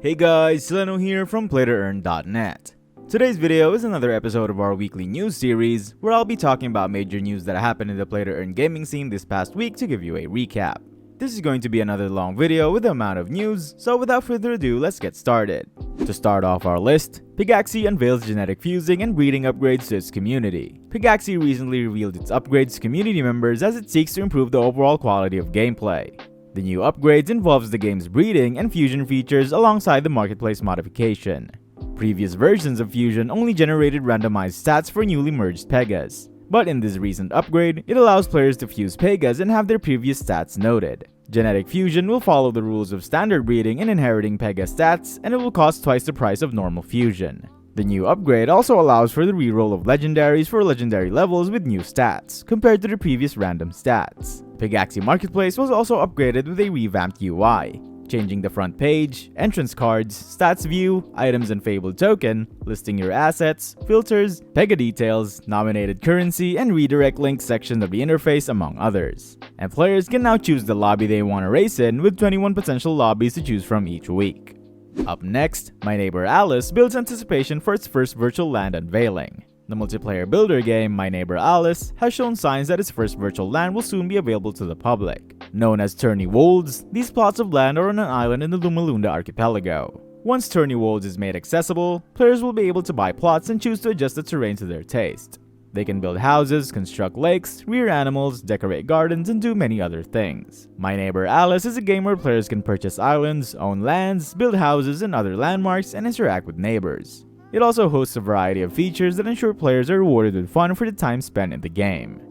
Hey guys, Sileno here from PlayToEarn.net. Today's video is another episode of our weekly news series where I'll be talking about major news that happened in the PlayToEarn gaming scene this past week to give you a recap. This is going to be another long video with the amount of news, so without further ado, let's get started. To start off our list, Pegaxy unveils genetic fusing and breeding upgrades to its community. Pegaxy recently revealed its upgrades to community members as it seeks to improve the overall quality of gameplay. The new upgrades involves the game's breeding and fusion features alongside the marketplace modification. Previous versions of Fusion only generated randomized stats for newly merged Pegas, but in this recent upgrade, it allows players to fuse Pegas and have their previous stats noted. Genetic Fusion will follow the rules of standard breeding and inheriting Pega stats, and it will cost twice the price of normal Fusion. The new upgrade also allows for the reroll of legendaries for legendary levels with new stats, compared to the previous random stats. Pegaxy Marketplace was also upgraded with a revamped UI, changing the front page, entrance cards, stats view, items and fabled token, listing your assets, filters, Pega details, nominated currency, and redirect link section of the interface, among others. And players can now choose the lobby they want to race in, with 21 potential lobbies to choose from each week. Up next, My Neighbor Alice builds anticipation for its first virtual land unveiling. The multiplayer builder game My Neighbor Alice has shown signs that its first virtual land will soon be available to the public. Known as Tourney Wolds, these plots of land are on an island in the Lumalunda archipelago. Once Tourney Wolds is made accessible, players will be able to buy plots and choose to adjust the terrain to their taste. They can build houses, construct lakes, rear animals, decorate gardens, and do many other things. My Neighbor Alice is a game where players can purchase islands, own lands, build houses and other landmarks, and interact with neighbors. It also hosts a variety of features that ensure players are rewarded with fun for the time spent in the game.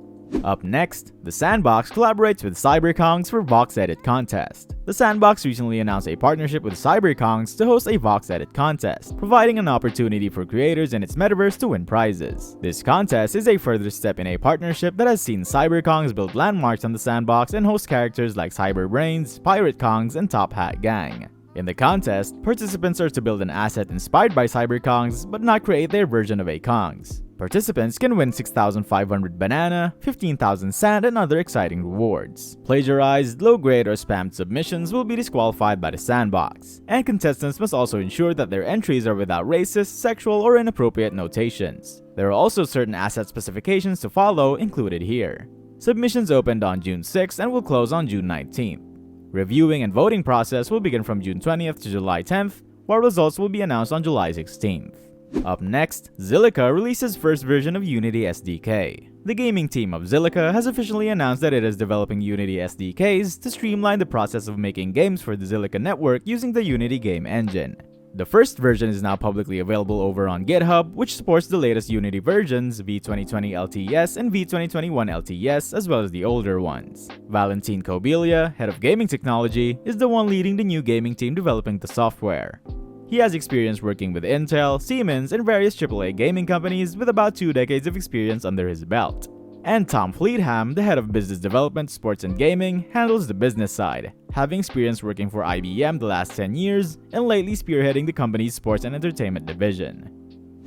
Up next, the Sandbox collaborates with Cyberkongz for VoxEdit contest. The Sandbox recently announced a partnership with Cyberkongz to host a VoxEdit contest, providing an opportunity for creators in its metaverse to win prizes. This contest is a further step in a partnership that has seen Cyberkongz build landmarks on the Sandbox and host characters like Cyberbrains, Pirate Kongs, and Top Hat Gang. In the contest, participants are to build an asset inspired by Cyberkongz but not create their version of a Kongs. Participants can win 6,500 banana, 15,000 sand, and other exciting rewards. Plagiarized, low-grade, or spammed submissions will be disqualified by the Sandbox, and contestants must also ensure that their entries are without racist, sexual, or inappropriate notations. There are also certain asset specifications to follow included here. Submissions opened on June 6th and will close on June 19th. Reviewing and voting process will begin from June 20th to July 10th, while results will be announced on July 16th. Up next, Zilliqa releases first version of Unity SDK. The gaming team of Zilliqa has officially announced that it is developing Unity SDKs to streamline the process of making games for the Zilliqa network using the Unity game engine. The first version is now publicly available over on GitHub, which supports the latest Unity versions, V2020 LTS and V2021 LTS, as well as the older ones. Valentin Kobilia, head of gaming technology, is the one leading the new gaming team developing the software. He has experience working with Intel, Siemens, and various AAA gaming companies with about 2 decades of experience under his belt. And Tom Fleetham, the head of business development, sports and gaming, handles the business side, having experience working for IBM the last 10 years and lately spearheading the company's sports and entertainment division.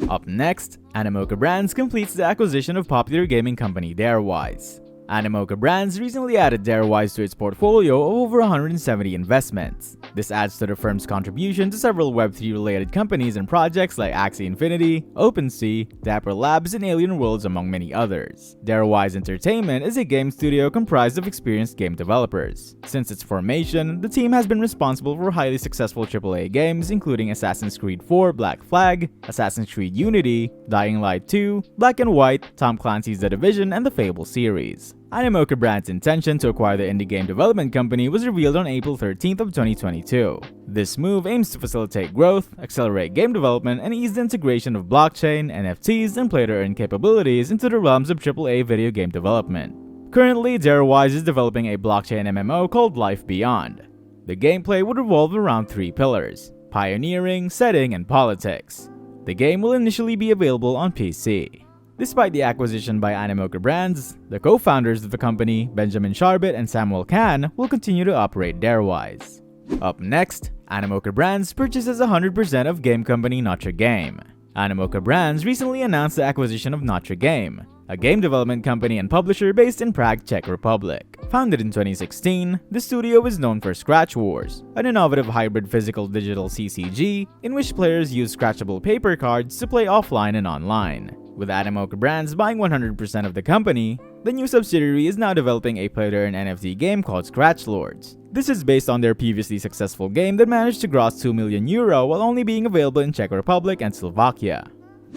Up next, Animoca Brands completes the acquisition of popular gaming company Darewise. Animoca Brands recently added Darewise to its portfolio of over 170 investments. This adds to the firm's contribution to several Web3 related companies and projects like Axie Infinity, OpenSea, Dapper Labs, and Alien Worlds, among many others. Darewise Entertainment is a game studio comprised of experienced game developers. Since its formation, the team has been responsible for highly successful AAA games including Assassin's Creed 4 Black Flag, Assassin's Creed Unity, Dying Light 2, Black and White, Tom Clancy's The Division, and the Fable series. Animoca Brands' intention to acquire the indie game development company was revealed on April 13th of 2022. This move aims to facilitate growth, accelerate game development, and ease the integration of blockchain, NFTs, and play-to-earn capabilities into the realms of AAA video game development. Currently, Darewise is developing a blockchain MMO called Life Beyond. The gameplay would revolve around 3 pillars: pioneering, setting, and politics. The game will initially be available on PC. Despite the acquisition by Animoca Brands, the co-founders of the company, Benjamin Charbit and Samuel Khan, will continue to operate Darewise. Up next, Animoca Brands purchases 100% of game company Notre Game. Animoca Brands recently announced the acquisition of Notre Game, a game development company and publisher based in Prague, Czech Republic. Founded in 2016, the studio is known for Scratch Wars, an innovative hybrid physical-digital CCG in which players use scratchable paper cards to play offline and online. With Animoca Brands buying 100% of the company, the new subsidiary is now developing a PlayToEarn NFT game called Scratch Lords. This is based on their previously successful game that managed to gross €2 million while only being available in Czech Republic and Slovakia.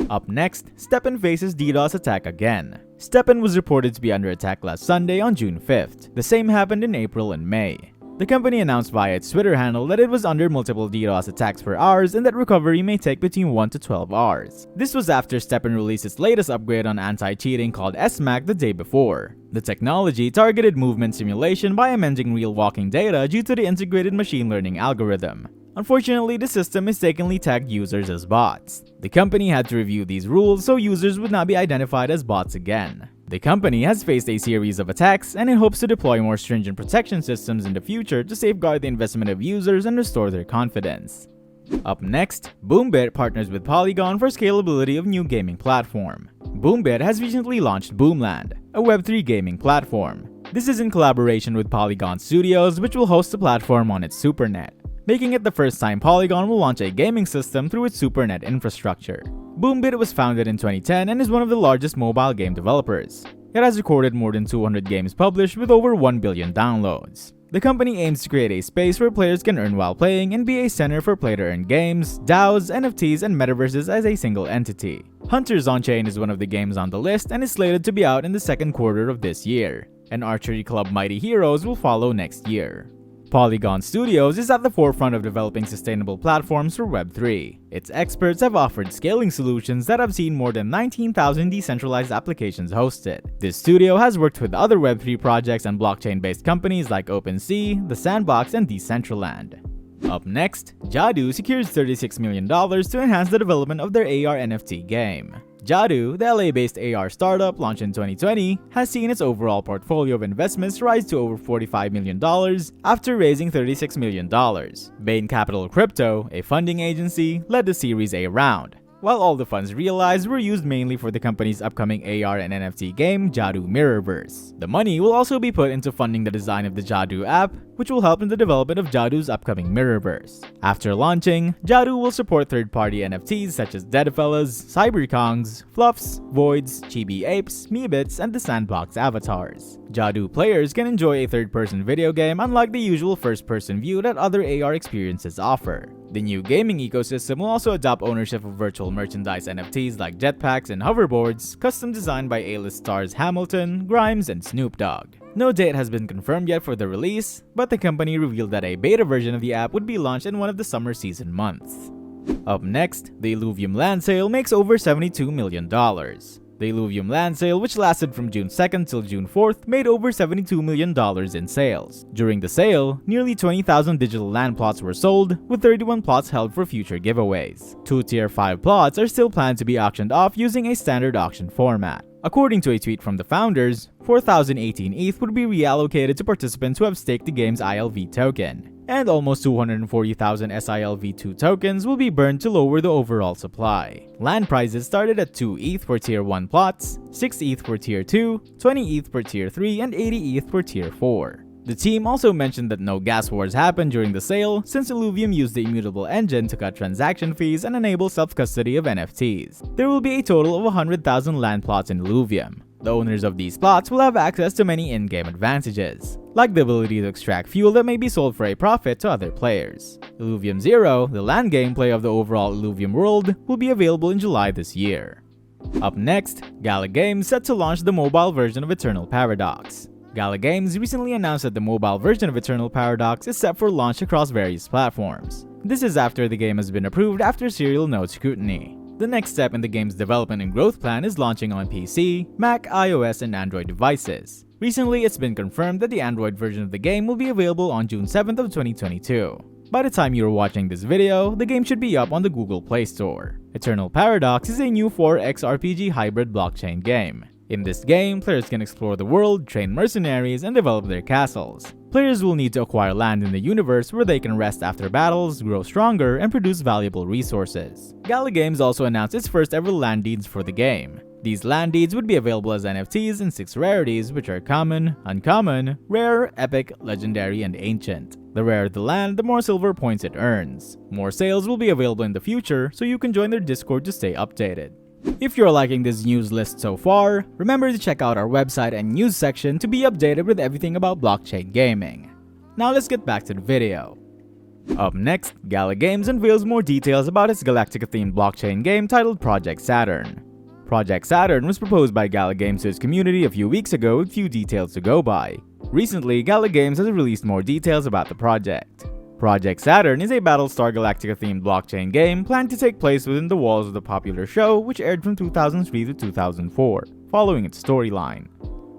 Up next, STEPN faces DDoS attack again. STEPN was reported to be under attack last Sunday on June 5th. The same happened in April and May. The company announced via its Twitter handle that it was under multiple DDoS attacks per hour and that recovery may take between 1 to 12 hours. This was after STEPN released its latest upgrade on anti-cheating called SMAC the day before. The technology targeted movement simulation by amending real walking data due to the integrated machine learning algorithm. Unfortunately, the system mistakenly tagged users as bots. The company had to review these rules so users would not be identified as bots again. The company has faced a series of attacks and it hopes to deploy more stringent protection systems in the future to safeguard the investment of users and restore their confidence. Up next, Boombit partners with Polygon for scalability of new gaming platform. Boombit has recently launched Boomland, a Web3 gaming platform. This is in collaboration with Polygon Studios, which will host the platform on its supernet, making it the first time Polygon will launch a gaming system through its supernet infrastructure. Boombit was founded in 2010 and is one of the largest mobile game developers. It has recorded more than 200 games published with over 1 billion downloads. The company aims to create a space where players can earn while playing and be a center for play-to-earn games, DAOs, NFTs, and metaverses as a single entity. Hunters on Chain is one of the games on the list and is slated to be out in the second quarter of this year. And archery club Mighty Heroes will follow next year. Polygon Studios is at the forefront of developing sustainable platforms for Web3. Its experts have offered scaling solutions that have seen more than 19,000 decentralized applications hosted. This studio has worked with other Web3 projects and blockchain-based companies like OpenSea, the Sandbox, and Decentraland. Up next, Jadu secures $36 million to enhance the development of their AR NFT game. Jadu, the LA-based AR startup launched in 2020, has seen its overall portfolio of investments rise to over $45 million after raising $36 million. Bain Capital Crypto, a funding agency, led the Series A round, while all the funds realized were used mainly for the company's upcoming AR and NFT game, Jadu Mirrorverse. The money will also be put into funding the design of the Jadu app, which will help in the development of Jadu's upcoming Mirrorverse. After launching, Jadu will support third-party NFTs such as Deadfellas, Cyberkongz, Fluffs, Voids, Chibi Apes, Meebits, and the Sandbox avatars. Jadu players can enjoy a third-person video game unlike the usual first-person view that other AR experiences offer. The new gaming ecosystem will also adopt ownership of virtual merchandise NFTs like jetpacks and hoverboards, custom designed by A-list stars Hamilton, Grimes, and Snoop Dogg. No date has been confirmed yet for the release, but the company revealed that a beta version of the app would be launched in one of the summer season months. Up next, the Illuvium land sale makes over $72 million. The Illuvium land sale, which lasted from June 2nd till June 4th, made over $72 million in sales. During the sale, nearly 20,000 digital land plots were sold, with 31 plots held for future giveaways. 2 Tier 5 plots are still planned to be auctioned off using a standard auction format. According to a tweet from the founders, 4,018 ETH would be reallocated to participants who have staked the game's ILV token, and almost 240,000 SILV2 tokens will be burned to lower the overall supply. Land prizes started at 2 ETH for Tier 1 plots, 6 ETH for Tier 2, 20 ETH for Tier 3, and 80 ETH for Tier 4. The team also mentioned that no gas wars happened during the sale since Illuvium used the immutable engine to cut transaction fees and enable self-custody of NFTs. There will be a total of 100,000 land plots in Illuvium. The owners of these plots will have access to many in-game advantages, like the ability to extract fuel that may be sold for a profit to other players. Illuvium Zero, the land gameplay of the overall Illuvium world, will be available in July this year. Up next, Gala Games set to launch the mobile version of Eternal Paradox. Gala Games recently announced that the mobile version of Eternal Paradox is set for launch across various platforms. This is after the game has been approved after serial node scrutiny. The next step in the game's development and growth plan is launching on PC, Mac, iOS, and Android devices. Recently, it's been confirmed that the Android version of the game will be available on June 7th of 2022. By the time you are watching this video, the game should be up on the Google Play Store. Eternal Paradox is a new 4X RPG hybrid blockchain game. In this game, players can explore the world, train mercenaries, and develop their castles. Players will need to acquire land in the universe where they can rest after battles, grow stronger, and produce valuable resources. Gala Games also announced its first ever land deeds for the game. These land deeds would be available as NFTs in 6 rarities, which are common, uncommon, rare, epic, legendary, and ancient. The rarer the land, the more silver points it earns. More sales will be available in the future, so you can join their Discord to stay updated. If you're liking this news list so far, remember to check out our website and news section to be updated with everything about blockchain gaming. Now let's get back to the video. Up next, Gala Games unveils more details about its Galactica-themed blockchain game titled Project Saturn. Project Saturn was proposed by Gala Games to its community a few weeks ago with few details to go by. Recently, Gala Games has released more details about the project. Project Saturn is a Battlestar Galactica-themed blockchain game planned to take place within the walls of the popular show, which aired from 2003 to 2004, following its storyline.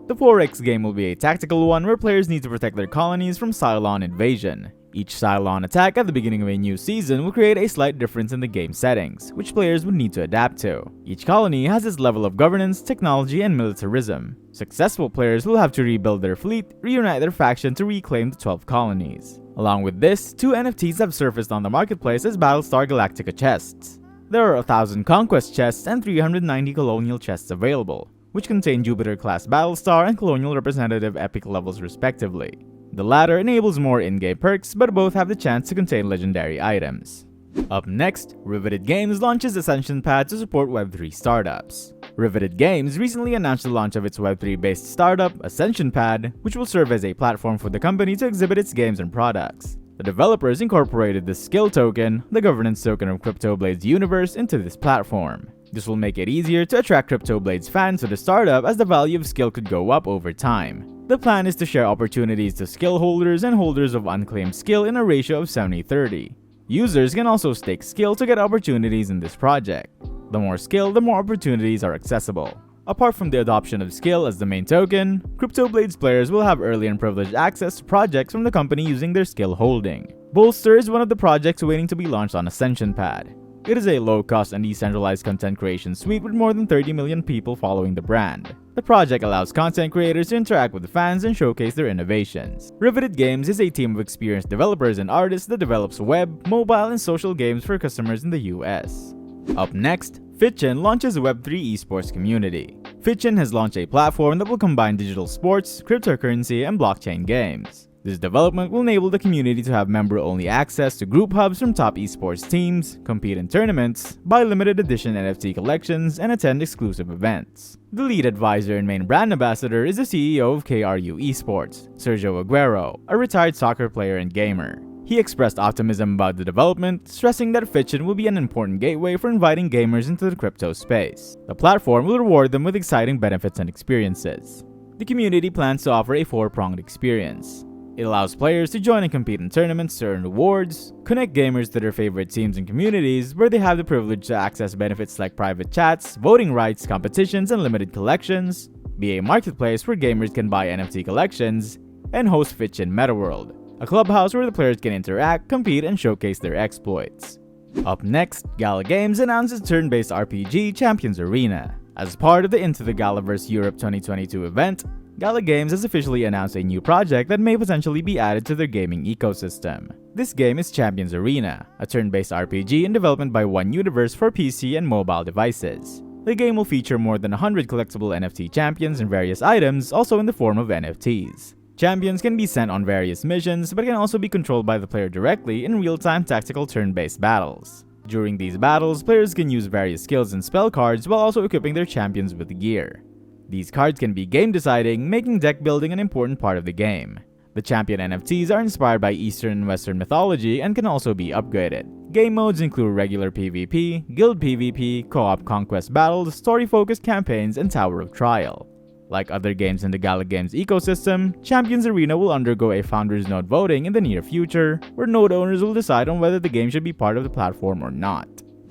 The 4X game will be a tactical one where players need to protect their colonies from Cylon invasion. Each Cylon attack at the beginning of a new season will create a slight difference in the game settings, which players would need to adapt to. Each colony has its level of governance, technology, and militarism. Successful players will have to rebuild their fleet, reunite their faction to reclaim the 12 colonies. Along with this, 2 NFTs have surfaced on the marketplace as Battlestar Galactica chests. There are 1,000 Conquest chests and 390 Colonial chests available, which contain Jupiter-class Battlestar and Colonial Representative Epic levels respectively. The latter enables more in-game perks, but both have the chance to contain legendary items. Up next, Riveted Games launches AscensionPad to support Web3 startups. Riveted Games recently announced the launch of its Web3-based startup, AscensionPad, which will serve as a platform for the company to exhibit its games and products. The developers incorporated the Skill token, the governance token of CryptoBlade's universe, into this platform. This will make it easier to attract CryptoBlade's fans to the startup as the value of skill could go up over time. The plan is to share opportunities to skill holders and holders of unclaimed skill in a ratio of 70-30. Users can also stake skill to get opportunities in this project. The more skill, the more opportunities are accessible. Apart from the adoption of skill as the main token, CryptoBlade's players will have early and privileged access to projects from the company using their skill holding. Bolster is one of the projects waiting to be launched on AscensionPad. It is a low-cost and decentralized content creation suite with more than 30 million people following the brand. The project allows content creators to interact with the fans and showcase their innovations. Riveted Games is a team of experienced developers and artists that develops web, mobile, and social games for customers in the US. Up next, Fitchin launches a Web3 esports community. Fitchin has launched a platform that will combine digital sports, cryptocurrency, and blockchain games. This development will enable the community to have member-only access to group hubs from top esports teams, compete in tournaments, buy limited edition NFT collections, and attend exclusive events. The lead advisor and main brand ambassador is the CEO of KRU Esports, Sergio Aguero, a retired soccer player and gamer. He expressed optimism about the development, stressing that Fitchin will be an important gateway for inviting gamers into the crypto space. The platform will reward them with exciting benefits and experiences. The community plans to offer a 4-pronged experience. It allows players to join and compete in tournaments to earn rewards, connect gamers to their favorite teams and communities where they have the privilege to access benefits like private chats, voting rights, competitions, and limited collections, be a marketplace where gamers can buy NFT collections, and host Fitchin MetaWorld, a clubhouse where the players can interact, compete, and showcase their exploits. Up next, Gala Games announces turn-based RPG Champions Arena. As part of the Into the Galaverse Europe 2022 event, Gala Games has officially announced a new project that may potentially be added to their gaming ecosystem. This game is Champions Arena, a turn-based RPG in development by One Universe for PC and mobile devices. The game will feature more than 100 collectible NFT champions and various items, also in the form of NFTs. Champions can be sent on various missions, but can also be controlled by the player directly in real-time tactical turn-based battles. During these battles, players can use various skills and spell cards while also equipping their champions with gear. These cards can be game deciding, making deck building an important part of the game. The champion NFTs are inspired by Eastern and Western mythology and can also be upgraded. Game modes include regular PvP, guild PvP, co-op conquest battles, story-focused campaigns, and Tower of Trial. Like other games in the Gala Games ecosystem, Champions Arena will undergo a Founders Node voting in the near future, where node owners will decide on whether the game should be part of the platform or not.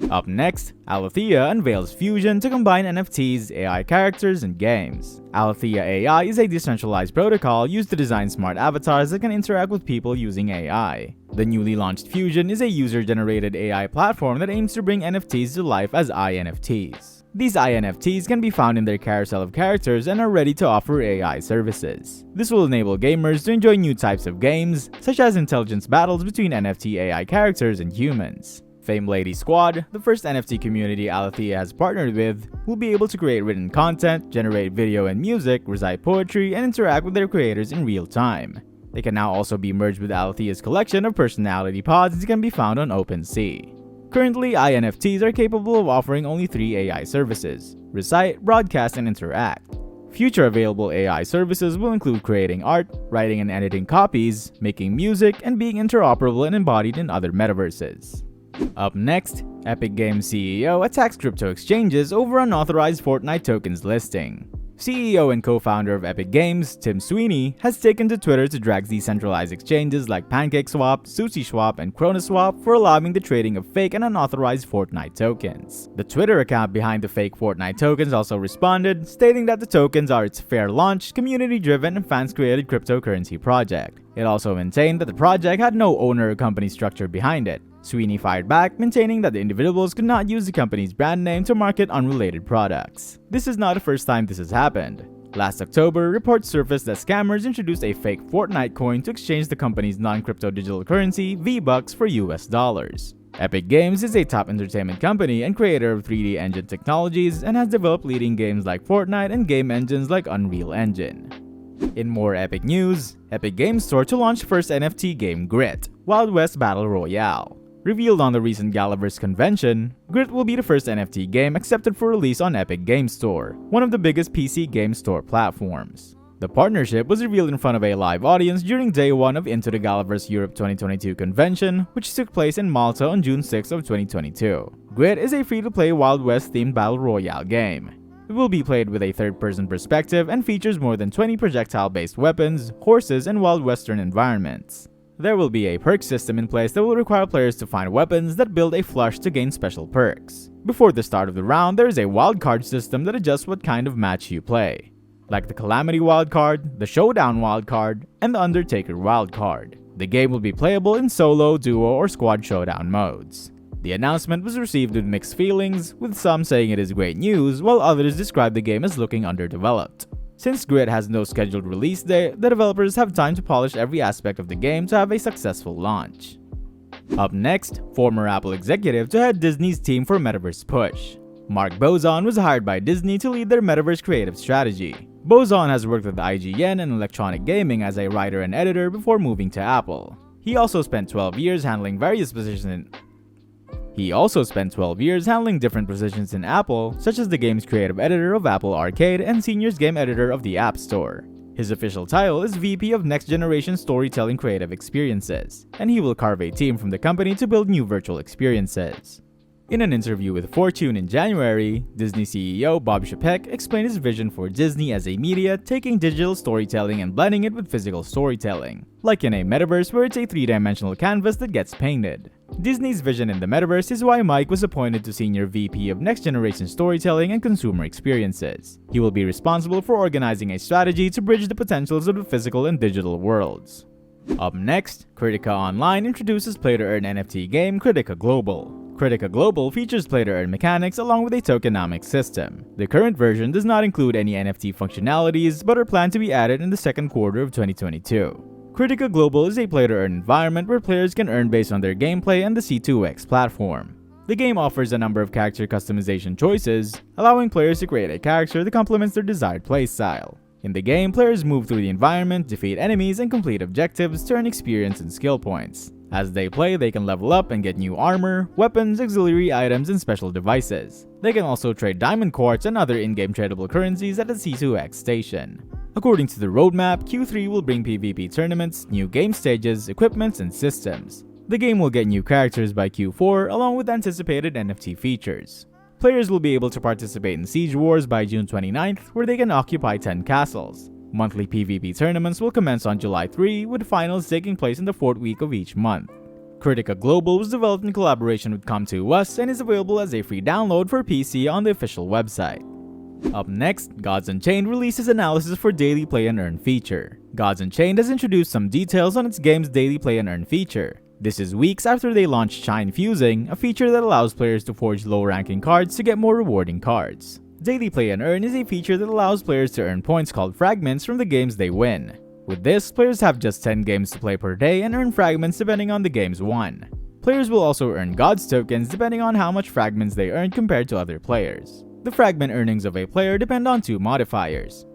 Up next, Alethea unveils Fusion to combine NFTs, AI characters, and games. Alethea AI is a decentralized protocol used to design smart avatars that can interact with people using AI. The newly launched Fusion is a user-generated AI platform that aims to bring NFTs to life as INFTs. These INFTs can be found in their carousel of characters and are ready to offer AI services. This will enable gamers to enjoy new types of games, such as intelligence battles between NFT AI characters and humans. Fame Lady Squad, the first NFT community Alethea has partnered with, will be able to create written content, generate video and music, recite poetry, and interact with their creators in real time. They can now also be merged with Alethea's collection of personality pods that can be found on OpenSea. Currently, INFTs are capable of offering only 3 AI services: Recite, Broadcast, and Interact. Future available AI services will include creating art, writing and editing copies, making music, and being interoperable and embodied in other metaverses. Up next, Epic Games CEO attacks crypto exchanges over unauthorized Fortnite tokens listing. CEO and co-founder of Epic Games, Tim Sweeney, has taken to Twitter to drag decentralized exchanges like PancakeSwap, SushiSwap, and ChronoSwap for allowing the trading of fake and unauthorized Fortnite tokens. The Twitter account behind the fake Fortnite tokens also responded, stating that the tokens are its fair launch, community-driven, and fans-created cryptocurrency project. It also maintained that the project had no owner or company structure behind it. Sweeney fired back, maintaining that the individuals could not use the company's brand name to market unrelated products. This is not the first time this has happened. Last October, reports surfaced that scammers introduced a fake Fortnite coin to exchange the company's non-crypto digital currency, V-Bucks, for US dollars. Epic Games is a top entertainment company and creator of 3D engine technologies and has developed leading games like Fortnite and game engines like Unreal Engine. In more Epic news, Epic Games Store to launch first NFT game Grit, Wild West Battle Royale. Revealed on the recent Galaverse convention, Grit will be the first NFT game accepted for release on Epic Games Store, one of the biggest PC game store platforms. The partnership was revealed in front of a live audience during day 1 of Into the Galaverse Europe 2022 convention, which took place in Malta on June 6 of 2022. Grit is a free-to-play Wild West themed battle royale game. It will be played with a third-person perspective and features more than 20 projectile-based weapons, horses, and Wild Western environments. There will be a perk system in place that will require players to find weapons that build a flush to gain special perks. Before the start of the round, there is a wildcard system that adjusts what kind of match you play, like the Calamity wildcard, the Showdown wildcard, and the Undertaker wildcard. The game will be playable in solo, duo, or squad showdown modes. The announcement was received with mixed feelings, with some saying it is great news, while others describe the game as looking underdeveloped. Since Grit has no scheduled release date, the developers have time to polish every aspect of the game to have a successful launch. Up next, former Apple executive to head Disney's team for Metaverse push. Mark Bozon was hired by Disney to lead their Metaverse creative strategy. Bozon has worked with IGN and Electronic Gaming as a writer and editor before moving to Apple. He also spent 12 years handling different positions in Apple, such as the game's creative editor of Apple Arcade and seniors game editor of the App Store. His official title is VP of Next Generation Storytelling Creative Experiences, and he will carve a team from the company to build new virtual experiences. In an interview with Fortune in January, Disney CEO Bob Chapek explained his vision for Disney as a media, taking digital storytelling and blending it with physical storytelling, like in a metaverse where it's a 3-dimensional canvas that gets painted. Disney's vision in the metaverse is why Mike was appointed to Senior VP of Next Generation Storytelling and Consumer Experiences. He will be responsible for organizing a strategy to bridge the potentials of the physical and digital worlds. Up next, Critica Online introduces play-to-earn NFT game Critica Global. Critica Global features play-to-earn mechanics along with a tokenomics system. The current version does not include any NFT functionalities, but are planned to be added in the second quarter of 2022. Critica Global is a play-to-earn environment where players can earn based on their gameplay and the C2X platform. The game offers a number of character customization choices, allowing players to create a character that complements their desired playstyle. In the game, players move through the environment, defeat enemies, and complete objectives to earn experience and skill points. As they play, they can level up and get new armor, weapons, auxiliary items, and special devices. They can also trade diamond quartz and other in-game tradable currencies at the C2X station. According to the roadmap, Q3 will bring PvP tournaments, new game stages, equipments, and systems. The game will get new characters by Q4 along with anticipated NFT features. Players will be able to participate in Siege Wars by June 29th, where they can occupy 10 castles. Monthly PvP tournaments will commence on July 3, with finals taking place in the 4th week of each month. Critica Global was developed in collaboration with Com2Usa and is available as a free download for PC on the official website. Up next, Gods Unchained releases analysis for Daily Play and Earn feature. Gods Unchained has introduced some details on its game's Daily Play and Earn feature. This is weeks after they launched Shine Fusing, a feature that allows players to forge low-ranking cards to get more rewarding cards. Daily Play and Earn is a feature that allows players to earn points called fragments from the games they win. With this, players have just 10 games to play per day and earn fragments depending on the games won. Players will also earn Gods tokens depending on how much fragments they earn compared to other players. The fragment earnings of a player depend on two modifiers.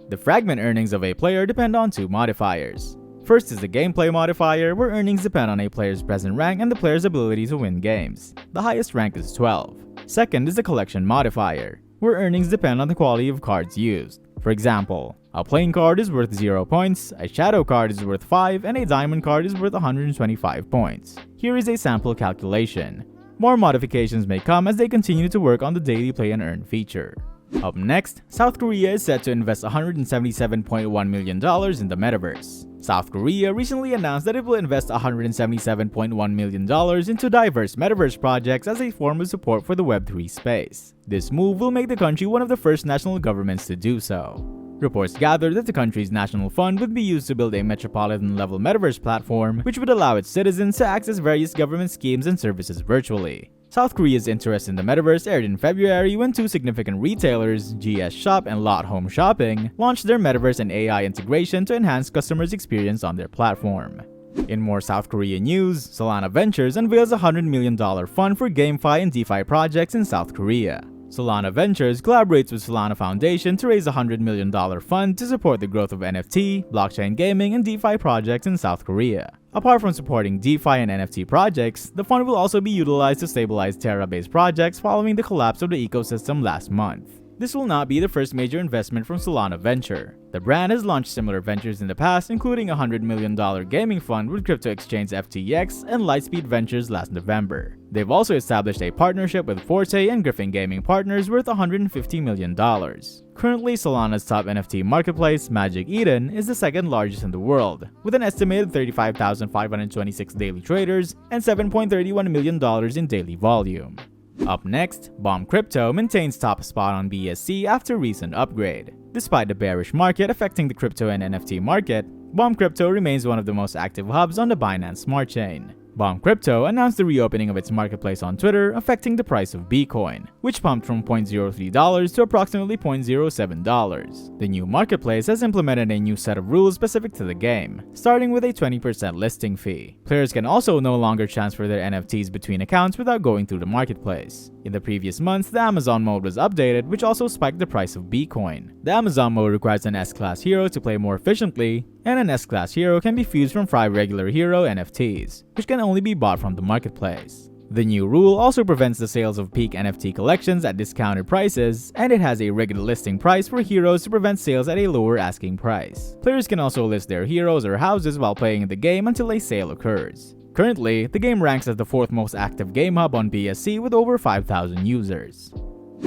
First is the gameplay modifier, where earnings depend on a player's present rank and the player's ability to win games. The highest rank is 12. Second is the collection modifier, where earnings depend on the quality of cards used. For example, a plain card is worth 0 points, a shadow card is worth 5, and a diamond card is worth 125 points. Here is a sample calculation. More modifications may come as they continue to work on the daily play and earn feature. Up next, South Korea is set to invest $177.1 million in the Metaverse. South Korea recently announced that it will invest $177.1 million into diverse Metaverse projects as a form of support for the Web3 space. This move will make the country one of the first national governments to do so. Reports gather that the country's national fund would be used to build a metropolitan-level Metaverse platform, which would allow its citizens to access various government schemes and services virtually. South Korea's interest in the Metaverse aired in February when two significant retailers, GS Shop and Lot Home Shopping, launched their Metaverse and AI integration to enhance customers' experience on their platform. In more South Korean news, Solana Ventures unveils a $100 million fund for GameFi and DeFi projects in South Korea. Solana Ventures collaborates with Solana Foundation to raise a $100 million fund to support the growth of NFT, blockchain gaming, and DeFi projects in South Korea. Apart from supporting DeFi and NFT projects, the fund will also be utilized to stabilize Terra-based projects following the collapse of the ecosystem last month. This will not be the first major investment from Solana Venture. The brand has launched similar ventures in the past, including a $100 million gaming fund with crypto exchange FTX and Lightspeed Ventures last November. They've also established a partnership with Forte and Griffin Gaming Partners worth $150 million. Currently, Solana's top NFT marketplace, Magic Eden, is the second largest in the world, with an estimated 35,526 daily traders and $7.31 million in daily volume. Up next, Bomb Crypto maintains top spot on BSC after recent upgrade. Despite the bearish market affecting the crypto and NFT market, Bomb Crypto remains one of the most active hubs on the Binance Smart Chain. Bomb Crypto announced the reopening of its marketplace on Twitter, affecting the price of Bitcoin, which pumped from $0.03 to approximately $0.07. The new marketplace has implemented a new set of rules specific to the game, starting with a 20% listing fee. Players can also no longer transfer their NFTs between accounts without going through the marketplace. In the previous months, the Amazon mode was updated, which also spiked the price of Bitcoin. The Amazon mode requires an S-Class hero to play more efficiently, and an S-Class hero can be fused from 5 regular hero NFTs, which can only be bought from the marketplace. The new rule also prevents the sales of peak NFT collections at discounted prices, and it has a regular listing price for heroes to prevent sales at a lower asking price. Players can also list their heroes or houses while playing the game until a sale occurs. Currently, the game ranks as the 4th most active game hub on BSC with over 5,000 users.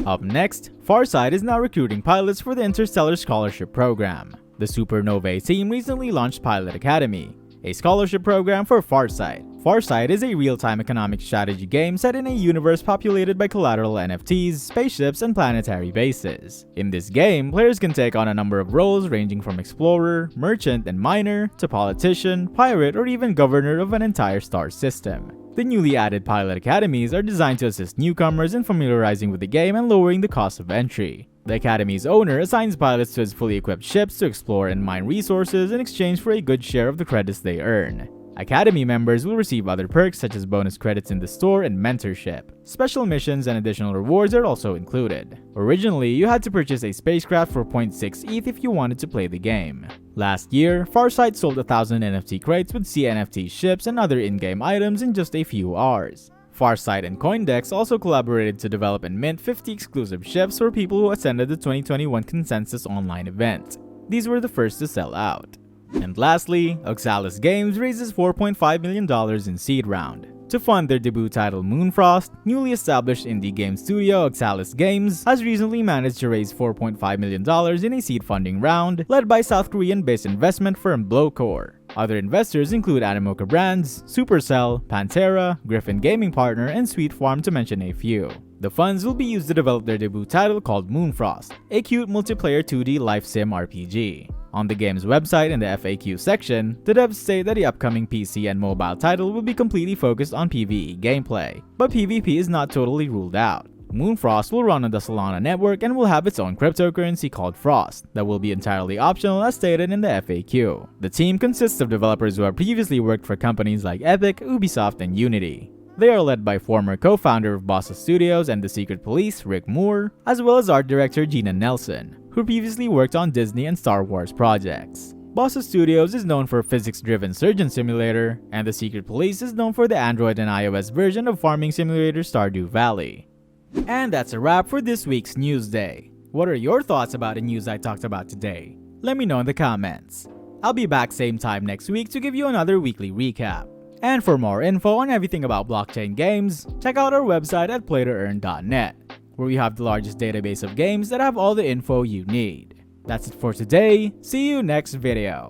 Up next, Farsight is now recruiting pilots for the Interstellar Scholarship Program. The Supernovae team recently launched Pilot Academy, a scholarship program for Farsight. Farsight is a real-time economic strategy game set in a universe populated by collateral NFTs, spaceships, and planetary bases. In this game, players can take on a number of roles ranging from explorer, merchant, and miner, to politician, pirate, or even governor of an entire star system. The newly added Pilot Academies are designed to assist newcomers in familiarizing with the game and lowering the cost of entry. The Academy's owner assigns pilots to his fully equipped ships to explore and mine resources in exchange for a good share of the credits they earn. Academy members will receive other perks such as bonus credits in the store and mentorship. Special missions and additional rewards are also included. Originally, you had to purchase a spacecraft for 0.6 ETH if you wanted to play the game. Last year, Farsight sold 1,000 NFT crates with CNFT ships and other in-game items in just a few hours. Farsight and Coindex also collaborated to develop and mint 50 exclusive ships for people who attended the 2021 Consensus Online event. These were the first to sell out. And lastly, Oxalis Games raises $4.5 million in seed round. To fund their debut title Moonfrost, newly established indie game studio Oxalis Games has recently managed to raise $4.5 million in a seed funding round led by South Korean-based investment firm Blowcore. Other investors include Animoca Brands, Supercell, Pantera, Griffin Gaming Partner, and Sweet Farm to mention a few. The funds will be used to develop their debut title called Moonfrost, a cute multiplayer 2D life sim RPG. On the game's website in the FAQ section, the devs say that the upcoming PC and mobile title will be completely focused on PvE gameplay, but PvP is not totally ruled out. Moonfrost will run on the Solana network and will have its own cryptocurrency called Frost that will be entirely optional as stated in the FAQ. The team consists of developers who have previously worked for companies like Epic, Ubisoft, and Unity. They are led by former co-founder of Bosses Studios and The Secret Police, Rick Moore, as well as art director Gina Nelson, who previously worked on Disney and Star Wars projects. Bosses Studios is known for physics-driven Surgeon Simulator, and The Secret Police is known for the Android and iOS version of farming simulator Stardew Valley. And that's a wrap for this week's News Day. What are your thoughts about the news I talked about today? Let me know in the comments. I'll be back same time next week to give you another weekly recap. And for more info on everything about blockchain games, check out our website at PlayToEarn.net, where we have the largest database of games that have all the info you need. That's it for today. See you next video.